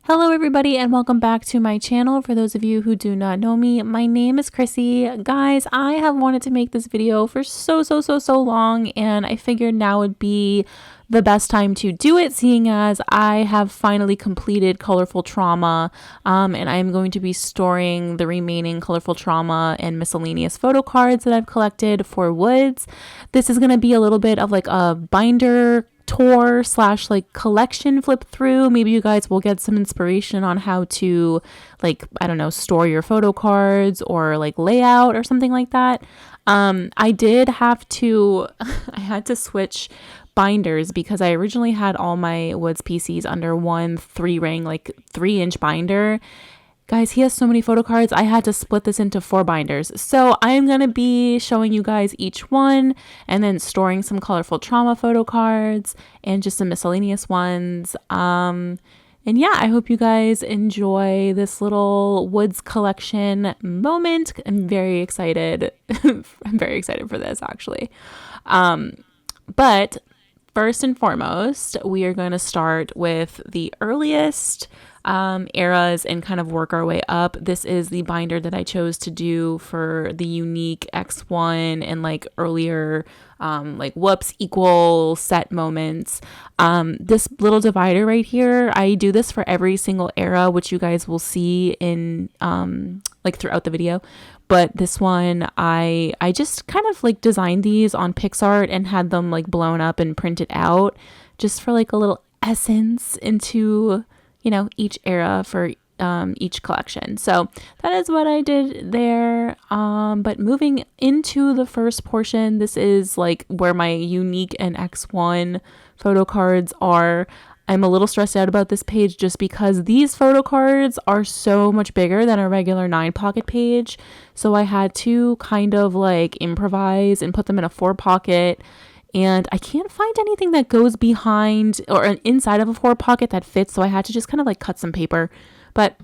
Hello everybody and welcome back to my channel. For those of you who do not know me, my name is Chrissy. Guys, I have wanted to make this video for so long, and I figured now would be the best time to do it, seeing as I have finally completed Colorful Trauma, and I am going to be storing the remaining Colorful Trauma and Miscellaneous photo cards that I've collected for WOODZ. This is going to be a little bit of like a binder tour slash like collection flip through. Maybe you guys will get some inspiration on how to, like, I don't know, store your photo cards or like layout or something like that. I did have to I had to switch binders because I originally had all my WOODZ PCs under one 3-ring, like 3-inch binder. Guys, he has so many photo cards, I had to split this into 4 binders. So I'm going to be showing you guys each one and then storing some Colorful Trauma photo cards and just some miscellaneous ones. And yeah, I hope you guys enjoy this little WOODZ collection moment. I'm very excited. I'm very excited for this, actually. But first and foremost, we are going to start with the earliest eras and kind of work our way up. This is the binder that I chose to do for the unique X1 and like earlier like whoops equal set moments. This little divider right here, I do this for every single era, which you guys will see in like throughout the video. But this one, I just kind of like designed these on PixArt and had them like blown up and printed out just for like a little essence into, you know, each era for each collection. So that is what I did there. But moving into the first portion, this is like where my unique and X1 photo cards are. I'm a little stressed out about this page just because these photo cards are so much bigger than a regular 9-pocket page. So I had to kind of like improvise and put them in a 4-pocket. And I can't find anything that goes behind or inside of a 4-pocket that fits. So I had to just kind of like cut some paper. But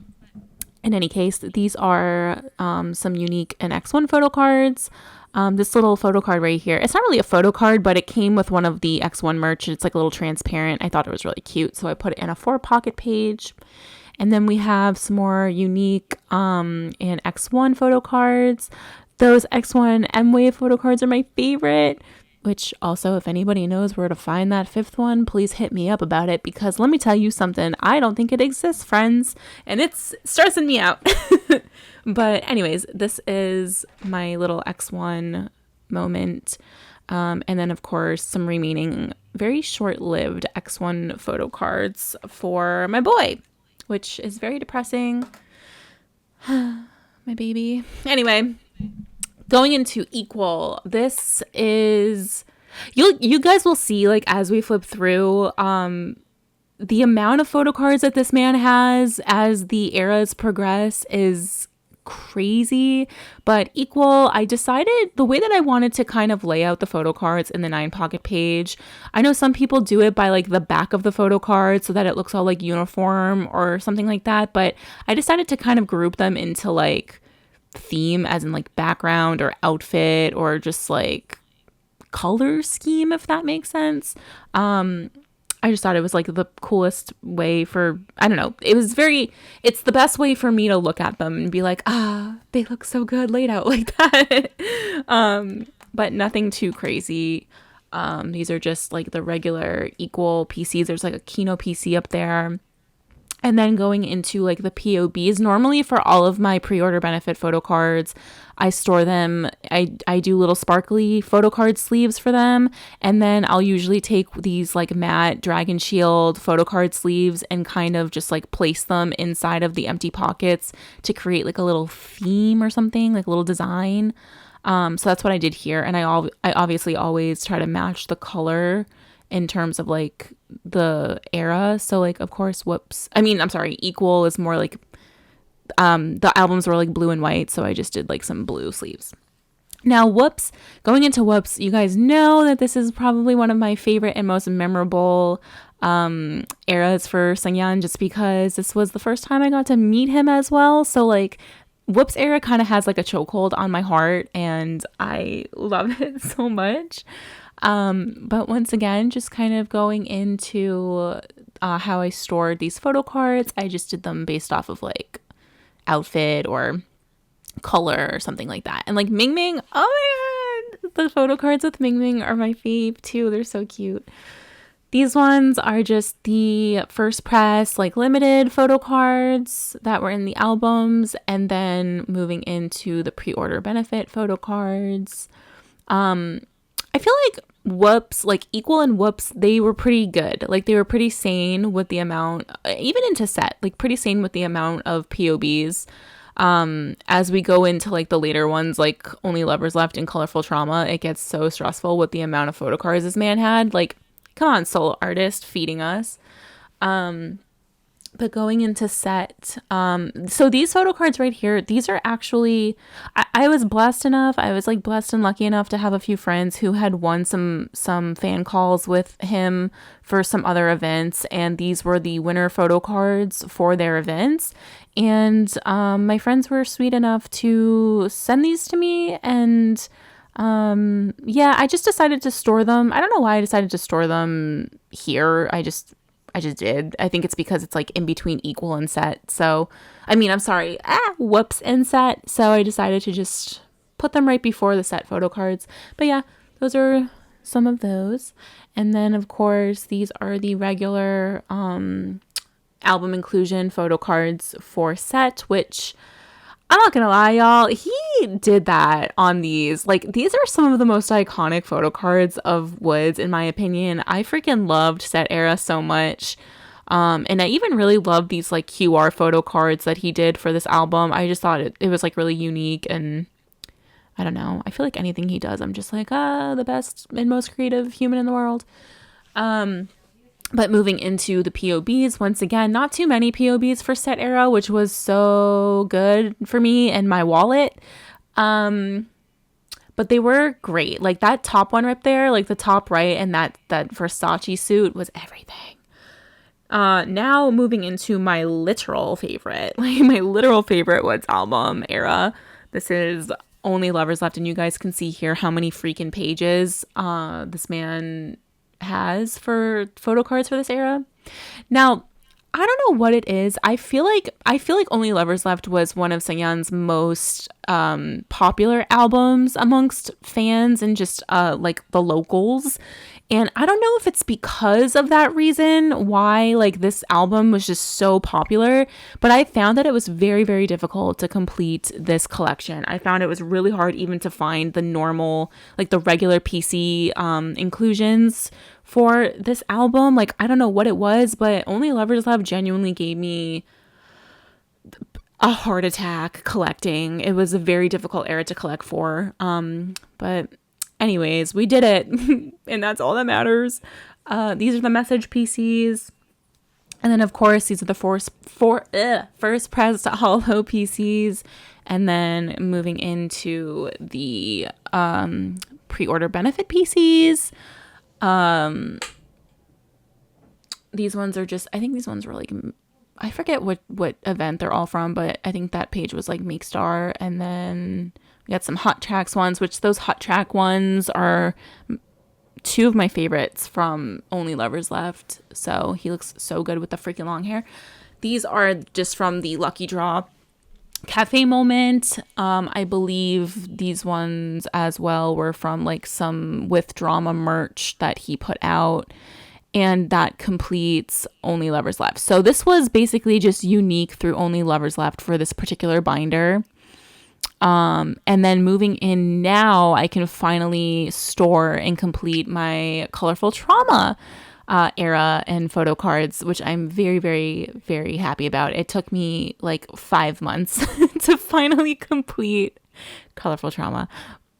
in any case, these are some unique and X1 photo cards. This little photo card right here, it's not really a photo card, but it came with one of the X1 merch. It's like a little transparent. I thought it was really cute, so I put it in a 4-pocket page. And then we have some more unique and X1 photo cards. Those X1 M-Wave photo cards are my favorite, which also, if anybody knows where to find that 5th one, please hit me up about it, because let me tell you something, I don't think it exists, friends, and it's stressing me out. But anyways, this is my little X1 moment. And then, of course, some remaining very short-lived X1 photo cards for my boy, which is very depressing. My baby. Anyway, going into equal, this is, you guys will see, like, as we flip through, the amount of photo cards that this man has as the eras progress is crazy. But equal, I decided the way that I wanted to kind of lay out the photo cards in the 9-pocket page. I know some people do it by like the back of the photo card so that it looks all like uniform or something like that, but I decided to kind of group them into like theme, as in like background or outfit or just like color scheme, if that makes sense. I just thought it was like the coolest way for, I don't know, it's the best way for me to look at them and be like, they look so good laid out like that. But nothing too crazy. These are just like the regular equal PCs. There's like a Kino PC up there. And then going into like the POBs, normally for all of my pre-order benefit photo cards, I store them, I do little sparkly photo card sleeves for them. And then I'll usually take these like matte Dragon Shield photo card sleeves and kind of just like place them inside of the empty pockets to create like a little theme or something, like a little design. So that's what I did here. And I obviously always try to match the color in terms of like the era. So like, of course, equal is more like, the albums were like blue and white. So I just did like some blue sleeves. Now, whoops, going into whoops, you guys know that this is probably one of my favorite and most memorable eras for Seungyoun, just because this was the first time I got to meet him as well. So like, whoops era kind of has like a chokehold on my heart, and I love it so much. But once again, just kind of going into how I stored these photo cards. I just did them based off of like outfit or color or something like that. And like Ming Ming, oh my god, the photo cards with Ming Ming are my fave too. They're so cute. These ones are just the first press, like limited photo cards that were in the albums, and then moving into the pre-order benefit photo cards. I feel like WOODZ, like Equal and WOODZ, they were pretty good. Like they were pretty sane with the amount, even into set, like pretty sane with the amount of POBs. As we go into like the later ones, like Only Lovers Left and Colorful Trauma, it gets so stressful with the amount of photo cards this man had. Like, come on, solo artist feeding us. But going into set, so these photo cards right here, these are actually, I was blessed enough, I was like blessed and lucky enough to have a few friends who had won some fan calls with him for some other events, and these were the winner photo cards for their events. And my friends were sweet enough to send these to me, and yeah, I just decided to store them. I don't know why I decided to store them here. I just did. I think it's because it's like in between Equal and set. So, I mean, I'm sorry. Whoops, and set. So I decided to just put them right before the set photo cards. But yeah, those are some of those. And then of course, these are the regular album inclusion photo cards for set, which I'm not gonna lie, y'all, he did that on these. Like, these are some of the most iconic photo cards of WOODZ, in my opinion. I freaking loved Set Era so much. And I even really loved these, like, QR photo cards that he did for this album. I just thought it was, like, really unique, and I don't know. I feel like anything he does, I'm just like, the best and most creative human in the world. But moving into the POBs, once again, not too many POBs for Set Era, which was so good for me and my wallet. But they were great. Like that top one right there, like the top right, and that Versace suit was everything. Now moving into my literal favorite, like my literal favorite WOODZ album era. This is Only Lovers Left, and you guys can see here how many freaking pages this man has for photo cards for this era. Now, I don't know what it is. I feel like Only Lovers Left was one of Seungyoun's most popular albums amongst fans and just like the locals. And I don't know if it's because of that reason why like this album was just so popular, but I found that it was very, very difficult to complete this collection. I found it was really hard even to find the normal, like the regular PC inclusions for this album. Like, I don't know what it was, but Only Lovers Left genuinely gave me a heart attack collecting. It was a very difficult era to collect for. But anyways, we did it, and that's all that matters. These are the message PCs. And then, of course, these are the first pressed hollow PCs. And then moving into the pre-order benefit PCs. These ones are just, I think these ones were like, I forget what event they're all from, but I think that page was like Make Star. And then we got some Hot Tracks ones, which those Hot Track ones are two of my favorites from Only Lovers Left. So he looks so good with the freaking long hair. These are just from the Lucky Draw Cafe moment. I believe these ones as well were from like some With Drama merch that he put out, and that completes Only Lovers Left. So this was basically just unique through Only Lovers Left for this particular binder. And then moving in now, I can finally store and complete my Colorful Trauma era and photo cards, which I'm very, very, very happy about. It took me like 5 months to finally complete Colorful Trauma.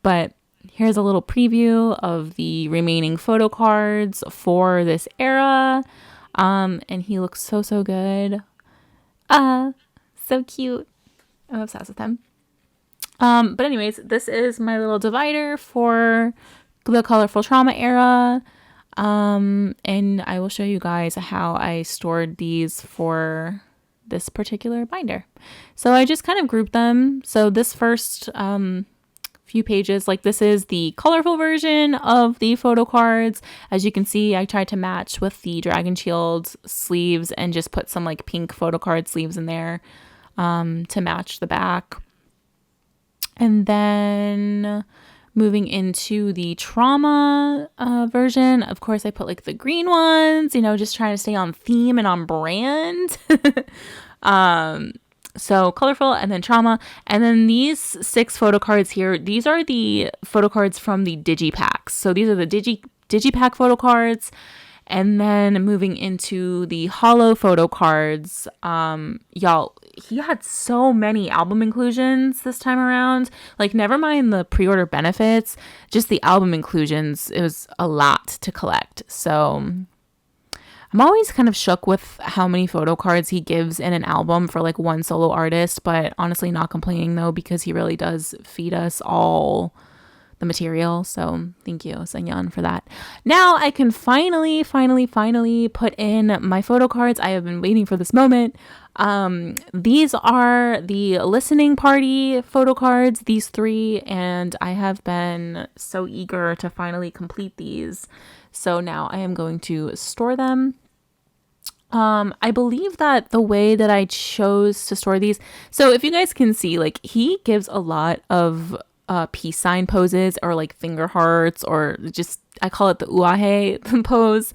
But here's a little preview of the remaining photo cards for this era. And he looks so, so good. So cute. I'm obsessed with him. But anyways, this is my little divider for the Colorful Trauma era. And I will show you guys how I stored these for this particular binder. So I just kind of grouped them. So this first few pages. Like this is the colorful version of the photo cards. As you can see, I tried to match with the Dragon Shield sleeves and just put some like pink photo card sleeves in there to match the back. And then moving into the trauma version, of course, I put like the green ones, you know, just trying to stay on theme and on brand. So colorful and then trauma. And then these 6 photo cards here, these are the photo cards from the Digipacks. So these are the Digipack photo cards. And then moving into the holo photo cards, y'all, he had so many album inclusions this time around. Like, never mind the pre-order benefits, just the album inclusions, it was a lot to collect. So I'm always kind of shook with how many photo cards he gives in an album for like one solo artist, but honestly not complaining though, because he really does feed us all the material. So thank you, Seungyoun, for that. Now I can finally put in my photo cards. I have been waiting for this moment. These are the listening party photo cards, these 3, and I have been so eager to finally complete these. So now I am going to store them. I believe that the way that I chose to store these, so if you guys can see, like he gives a lot of peace sign poses or like finger hearts, or just, I call it the uahe pose.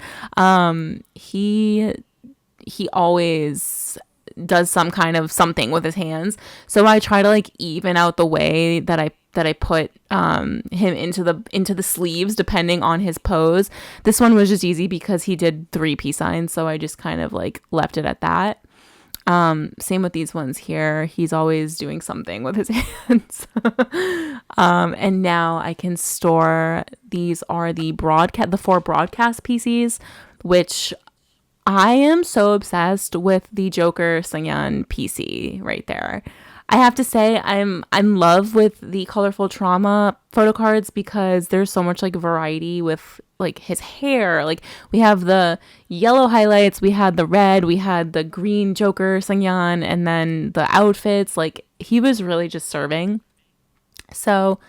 He always does some kind of something with his hands. So I try to like even out the way that I put him into the sleeves depending on his pose. This one was just easy because he did 3 peace signs, so I just kind of like left it at that. Same with these ones here. He's always doing something with his hands. And now I can store, these are the 4 broadcast PCs, which I am so obsessed with the Joker Seungyoun PC right there. I have to say I'm in love with the Colorful Trauma photo cards because there's so much like variety with like his hair. Like we have the yellow highlights, we had the red, we had the green Joker Seungyoun, and then the outfits. Like he was really just serving. So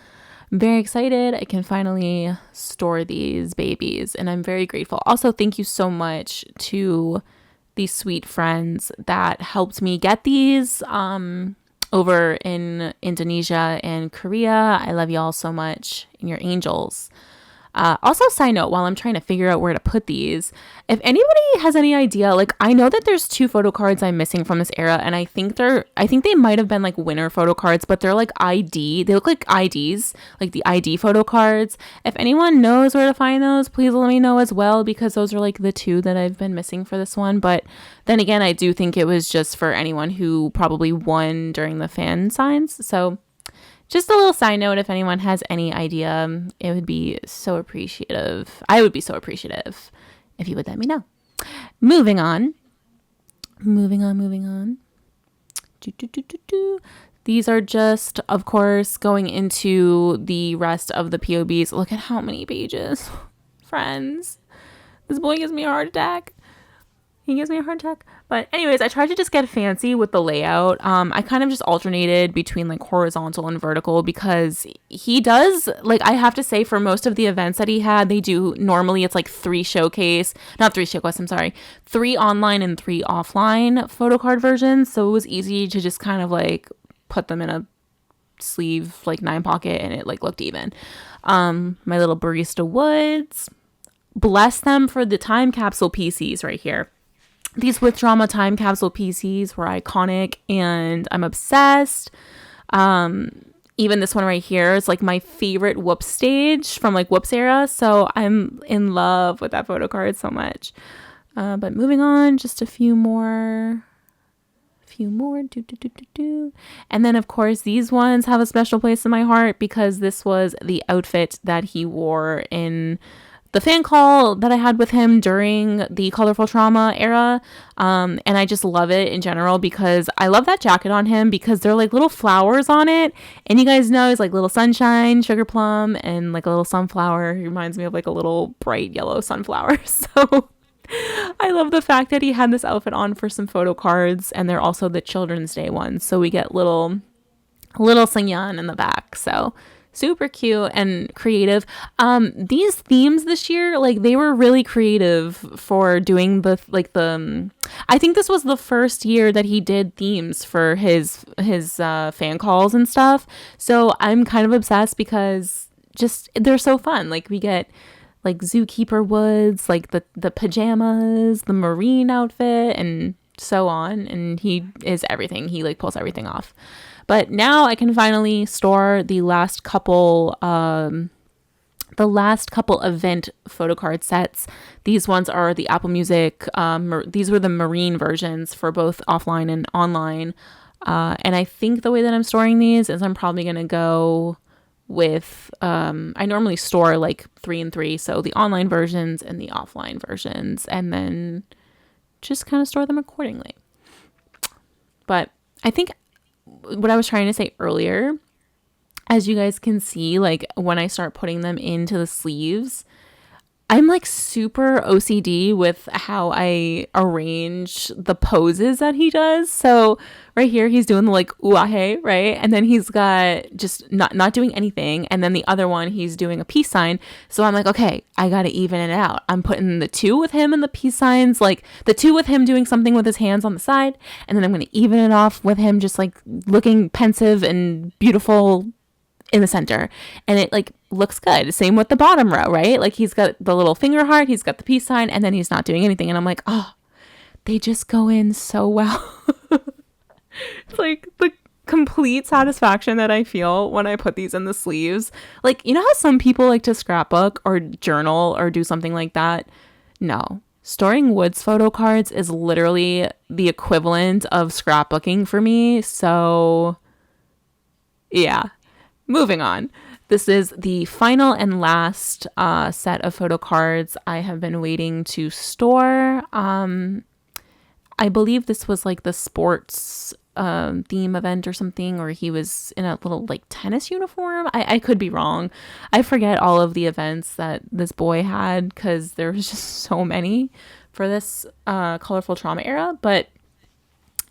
I'm very excited. I can finally store these babies and I'm very grateful. Also, thank you so much to these sweet friends that helped me get these over in Indonesia and Korea. I love y'all so much, and you're angels. Also, side note, while I'm trying to figure out where to put these, if anybody has any idea, like I know that there's 2 photo cards I'm missing from this era, and I think they might have been like winter photo cards, but they're like ID. They look like IDs, like the ID photo cards. If anyone knows where to find those, please let me know as well, because those are like the 2 that I've been missing for this one. But then again, I do think it was just for anyone who probably won during the fan signs. So just a little side note, if anyone has any idea, it would be so appreciative. I would be so appreciative if you would let me know. Moving on. These are just, of course, going into the rest of the POBs. Look at how many pages. Friends, this boy gives me a heart attack. He gives me a heart attack. But anyways, I tried to just get fancy with the layout. I kind of just alternated between like horizontal and vertical because he does, like, I have to say, for most of the events that he had, they do, normally it's like 3 online and 3 offline photo card versions. So it was easy to just kind of like put them in a sleeve, like 9 pocket, and it like looked even. My little barista WOODZ, bless them for the time capsule PCs right here. These With Drama time capsule PCs were iconic and I'm obsessed. Even this one right here is like my favorite Whoop stage from like Whoop's era. So I'm in love with that photo card so much. But moving on, just a few more. And then of course these ones have a special place in my heart because this was the outfit that he wore in the fan call that I had with him during the Colorful Trauma era. And I just love it in general because I love that jacket on him because there are like little flowers on it. And you guys know it's like little sunshine, sugar plum, and like a little sunflower. It reminds me of like a little bright yellow sunflower. So I love the fact that he had this outfit on for some photo cards, and they're also the Children's Day ones. So we get little Seungyoun in the back. So super cute and creative. These themes this year, like they were really creative for doing I think this was the first year that he did themes for his fan calls and stuff. So I'm kind of obsessed because just they're so fun. Like we get like zookeeper woods, like the pajamas, the marine outfit, and so on. And he is everything. He like pulls everything off. But now I can finally store the last couple event photo card sets. These ones are the Apple Music. These were the marine versions for both offline and online. And I think the way that I'm storing these is I'm probably going to go with, I normally store like 3 and 3. So the online versions and the offline versions, and then just kind of store them accordingly. But I think what I was trying to say earlier, as you guys can see, like when I start putting them into the sleeves, I'm like super OCD with how I arrange the poses that he does. So right here, he's doing the like uahe, right? And then he's got just not doing anything. And then the other one, he's doing a peace sign. So I'm like, okay, I got to even it out. I'm putting the 2 with him and the peace signs, like the 2 with him doing something with his hands on the side. And then I'm going to even it off with him just like looking pensive and beautiful in the center, and it like looks good. Same with the bottom row, right? Like he's got the little finger heart, he's got the peace sign, and then he's not doing anything, and I'm like, oh, they just go in so well. It's like the complete satisfaction that I feel when I put these in the sleeves. Like, you know how some people like to scrapbook or journal or do something like that? No. Storing WOODZ photo cards is literally the equivalent of scrapbooking for me. So yeah. Moving on. This is the final and last set of photo cards I have been waiting to store. I believe this was like the sports theme event or something, or he was in a little like tennis uniform. I could be wrong. I forget all of the events that this boy had because there was just so many for this colorful trauma era. But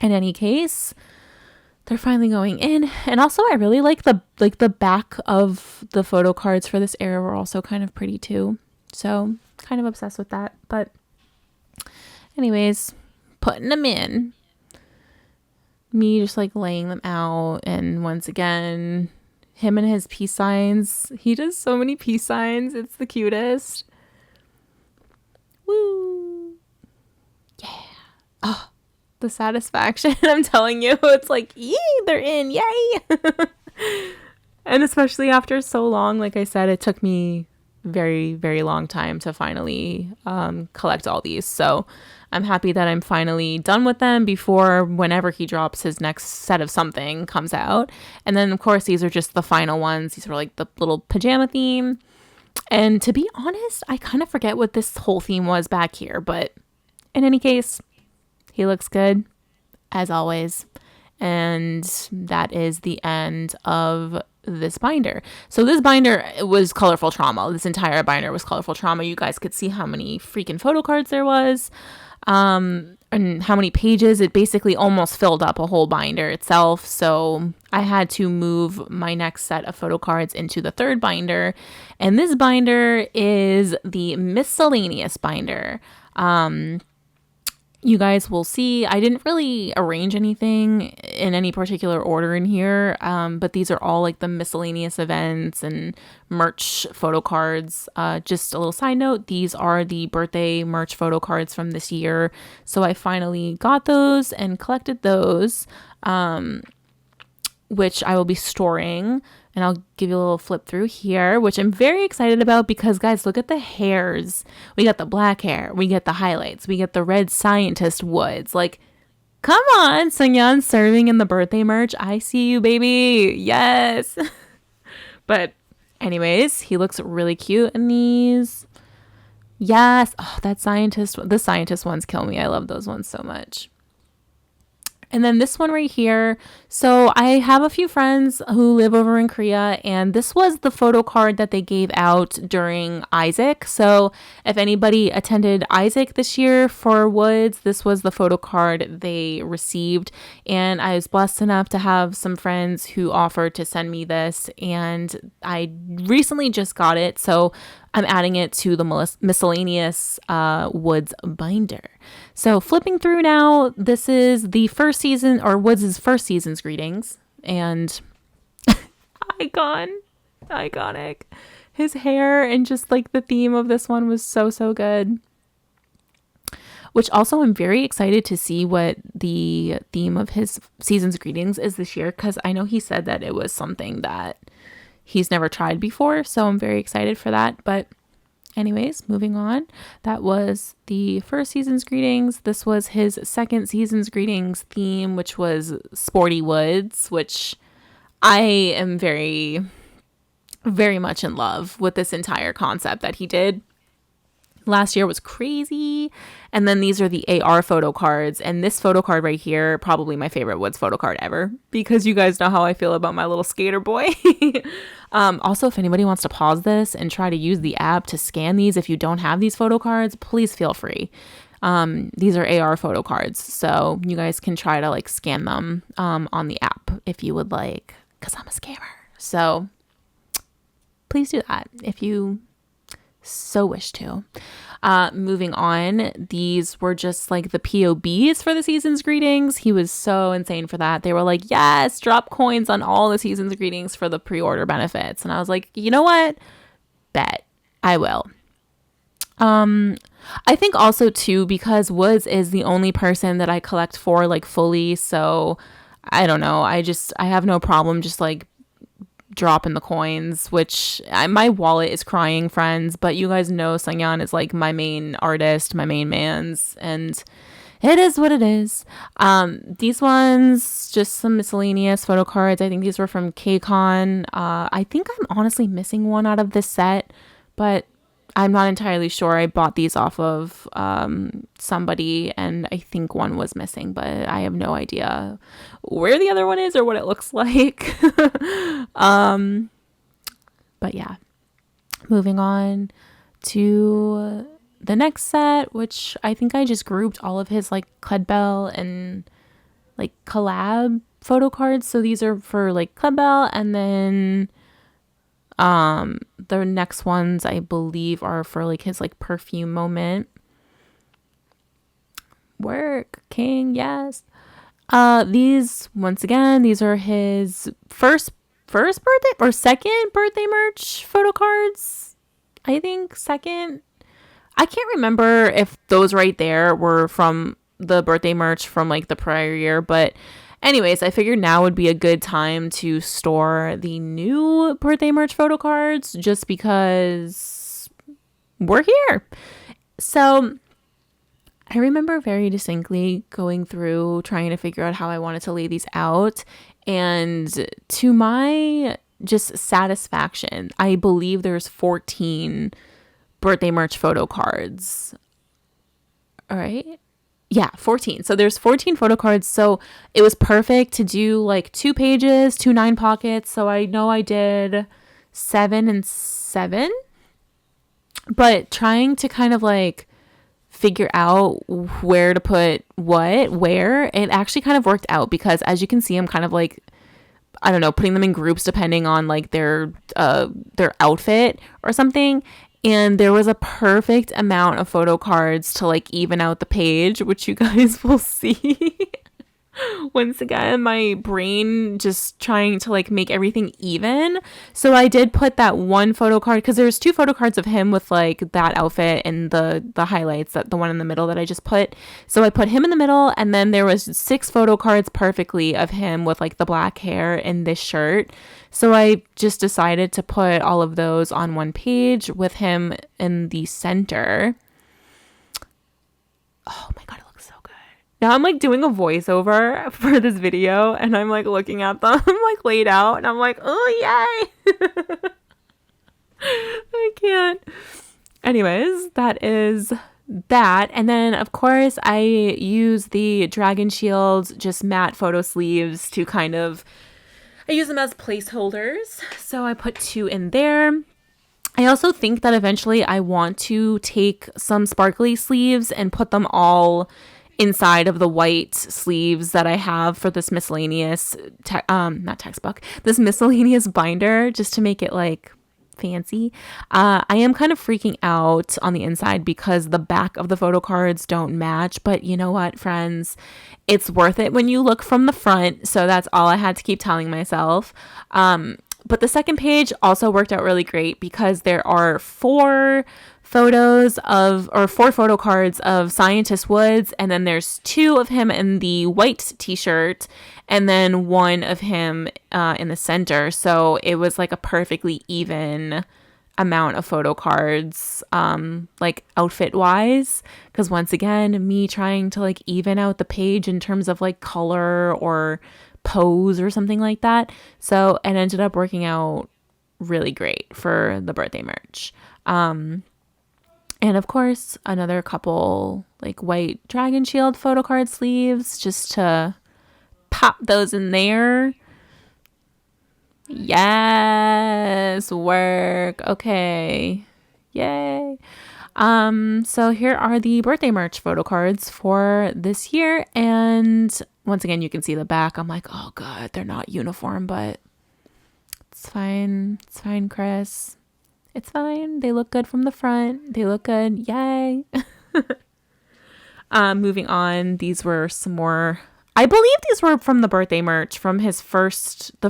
in any case, they're finally going in. And also I really like the back of the photo cards for this era were also kind of pretty too. So kind of obsessed with that. But anyways, putting them in. Me just like laying them out. And once again, him and his peace signs. He does so many peace signs. It's the cutest. Woo. Yeah. Oh. The satisfaction, I'm telling you, it's like, yay, they're in, yay. And especially after so long, like I said, it took me very, very long time to finally collect all these. So I'm happy that I'm finally done with them before whenever he drops his next set of something comes out. And then of course these are just the final ones. These are like the little pajama theme. And to be honest, I kind of forget what this whole theme was back here, but in any case, he looks good, as always. And that is the end of this binder. So this binder was colorful trauma. This entire binder was colorful trauma. You guys could see how many freaking photo cards there was. And how many pages. It basically almost filled up a whole binder itself. So I had to move my next set of photo cards into the third binder. And this binder is the Miscellaneous binder. You guys will see, I didn't really arrange anything in any particular order in here, but these are all like the miscellaneous events and merch photo cards. Just a little side note, these are the birthday merch photo cards from this year. So I finally got those and collected those, which I will be storing. And I'll give you a little flip through here, which I'm very excited about because, guys, look at the hairs. We got the black hair. We get the highlights. We get the red scientist woods. Like, come on, Seungyoun serving in the birthday merch. I see you, baby. Yes. But anyways, he looks really cute in these. Yes. Oh, the scientist ones kill me. I love those ones so much. And then this one right here. So I have a few friends who live over in Korea, and this was the photo card that they gave out during Isaac. So if anybody attended Isaac this year for WOODZ, this was the photo card they received. And I was blessed enough to have some friends who offered to send me this, and I recently just got it. So I'm adding it to the miscellaneous WOODZ binder. So flipping through now, this is the first season, or WOODZ's first season's greetings, and iconic. His hair and just like the theme of this one was so, so good. Which also I'm very excited to see what the theme of his season's greetings is this year, because I know he said that it was something that he's never tried before, so I'm very excited for that. But anyways, moving on. That was the first season's greetings. This was his second season's greetings theme, which was Sporty Woods, which I am very, very much in love with this entire concept that he did. Last year was crazy. And then these are the AR photo cards. And this photo card right here, probably my favorite WOODZ photo card ever, because you guys know how I feel about my little skater boy. Also, if anybody wants to pause this and try to use the app to scan these, if you don't have these photo cards, please feel free. These are AR photo cards, so you guys can try to like scan them on the app if you would like, because I'm a scammer. So please do that if you so wish to. Moving on, these were just like the POBs for the season's greetings. He was so insane for that. They were like, yes, drop coins on all the season's greetings for the pre-order benefits. And I was like, you know what? Bet I will. I think also too, because WOODZ is the only person that I collect for like fully. So I don't know. I have no problem just like drop in the coins, which my wallet is crying, friends, but you guys know Choseungyoun is like my main artist, my main man's, and it is what it is. These ones, just some miscellaneous photo cards. I think these were from KCON. I think I'm honestly missing one out of this set, but I'm not entirely sure. I bought these off of somebody, and I think one was missing, but I have no idea where the other one is or what it looks like. But yeah, moving on to the next set, which I think I just grouped all of his like Cledbell and like collab photo cards. So these are for like Cledbell, and then the next ones I believe are for like his like perfume moment. Work king, yes. These once again, these are his first birthday or second birthday merch photo cards. I think second. I can't remember if those right there were from the birthday merch from like the prior year, but anyways, I figured now would be a good time to store the new birthday merch photo cards just because we're here. So I remember very distinctly going through trying to figure out how I wanted to lay these out. And to my just satisfaction, I believe there's 14 birthday merch photo cards. All right. Yeah, 14. So there's 14 photo cards. So it was perfect to do like 2 pages, 2 9 pockets. So I know I did 7 and 7. But trying to kind of like figure out where to put what, where, it actually kind of worked out because as you can see, I'm kind of like, I don't know, putting them in groups depending on like their outfit or something. And there was a perfect amount of photo cards to like even out the page, which you guys will see. Once again, my brain just trying to like make everything even. So I did put that one photo card because there's 2 photo cards of him with like that outfit and the highlights, that the one in the middle that I just put. So I put him in the middle, and then there was 6 photo cards perfectly of him with like the black hair and this shirt. So I just decided to put all of those on one page with him in the center. Oh my God, it looks so good. Now I'm like doing a voiceover for this video and I'm like looking at them like laid out and I'm like, oh yay. I can't. Anyways, that is that. And then, of course, I use the Dragon Shield just matte photo sleeves to I use them as placeholders. So I put 2 in there. I also think that eventually I want to take some sparkly sleeves and put them all inside of the white sleeves that I have for this miscellaneous, not textbook, this miscellaneous binder, just to make it like fancy. I am kind of freaking out on the inside because the back of the photo cards don't match, but you know what, friends? It's worth it when you look from the front. So that's all I had to keep telling myself. But the second page also worked out really great because there are 4 photo cards of Scientist Woods, and then there's 2 of him in the white t-shirt, and then 1 of him in the center. So it was like a perfectly even amount of photo cards, like outfit wise, because once again, me trying to like even out the page in terms of like color or pose or something like that. So it ended up working out really great for the birthday merch. And of course, another couple like white Dragon Shield photo card sleeves just to pop those in there. Yes, work. Okay. Yay. So here are the birthday merch photo cards for this year. And once again, you can see the back. I'm like, oh God, they're not uniform, but it's fine. It's fine, Chris. It's fine. They look good from the front. They look good. Yay. Moving on. These were some more, I believe these were from the birthday merch from the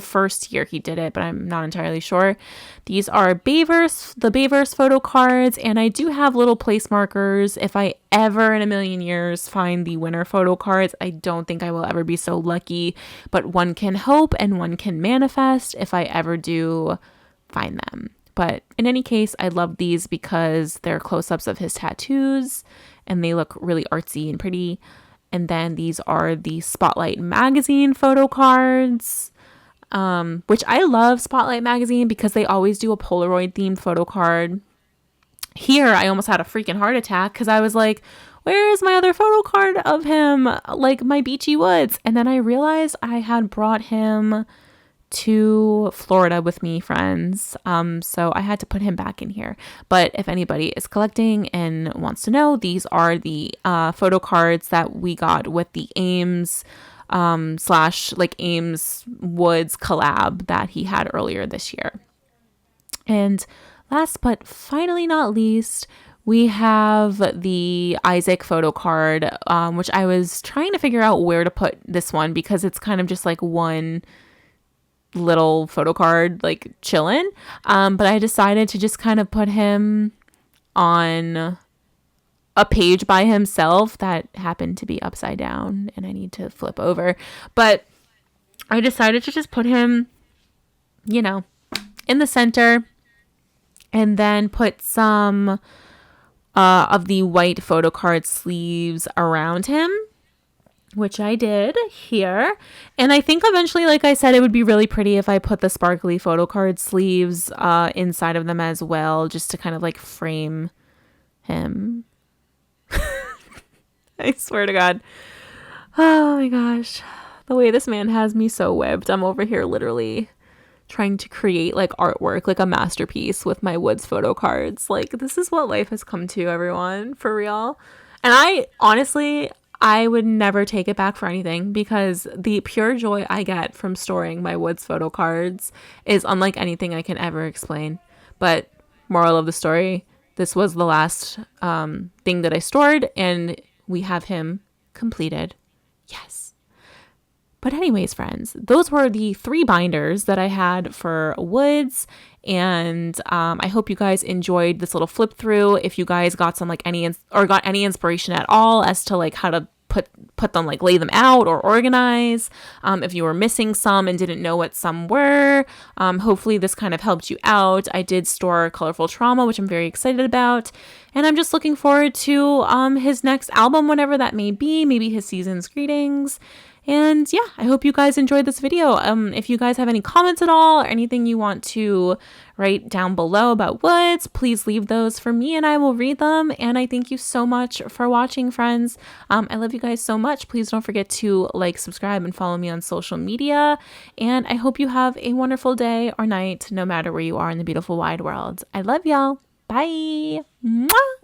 first year he did it, but I'm not entirely sure. These are the Bayverse photo cards, and I do have little place markers. If I ever in a million years find the winner photo cards, I don't think I will ever be so lucky, but one can hope and one can manifest if I ever do find them. But in any case, I love these because they're close-ups of his tattoos, and they look really artsy and pretty. And then these are the Spotlight Magazine photo cards, which I love Spotlight Magazine because they always do a Polaroid themed photo card. Here, I almost had a freaking heart attack because I was like, where is my other photo card of him? Like my beachy woods. And then I realized I had brought him to Florida with me, friends. So I had to put him back in here. But if anybody is collecting and wants to know, these are the photo cards that we got with the Ames / like Ames Woods collab that he had earlier this year. And last but finally not least, we have the Isaac photo card, which I was trying to figure out where to put this one because it's kind of just like one little photo card like chillin', but I decided to just kind of put him on a page by himself that happened to be upside down and I need to flip over, but I decided to just put him, you know, in the center and then put some of the white photo card sleeves around him, which I did here. And I think eventually, like I said, it would be really pretty if I put the sparkly photo card sleeves inside of them as well, just to kind of like frame him. I swear to God. Oh my gosh. The way this man has me so whipped. I'm over here literally trying to create like artwork, like a masterpiece with my Woods photo cards. Like, this is what life has come to, everyone, for real. And I would never take it back for anything because the pure joy I get from storing my Woods photo cards is unlike anything I can ever explain. But moral of the story, this was the last thing that I stored and we have him completed. Yes. But anyways, friends, those were the 3 binders that I had for Woods. And I hope you guys enjoyed this little flip through. If you guys got some got any inspiration at all as to like how to put them, like lay them out or organize. If you were missing some and didn't know what some were, hopefully this kind of helped you out. I did store Colorful Trauma, which I'm very excited about. And I'm just looking forward to his next album, whenever that may be, maybe his Season's Greetings. And yeah, I hope you guys enjoyed this video. If you guys have any comments at all or anything you want to write down below about WOODZ, please leave those for me and I will read them. And I thank you so much for watching, friends. I love you guys so much. Please don't forget to like, subscribe, and follow me on social media. And I hope you have a wonderful day or night, no matter where you are in the beautiful wide world. I love y'all. Bye. Mwah!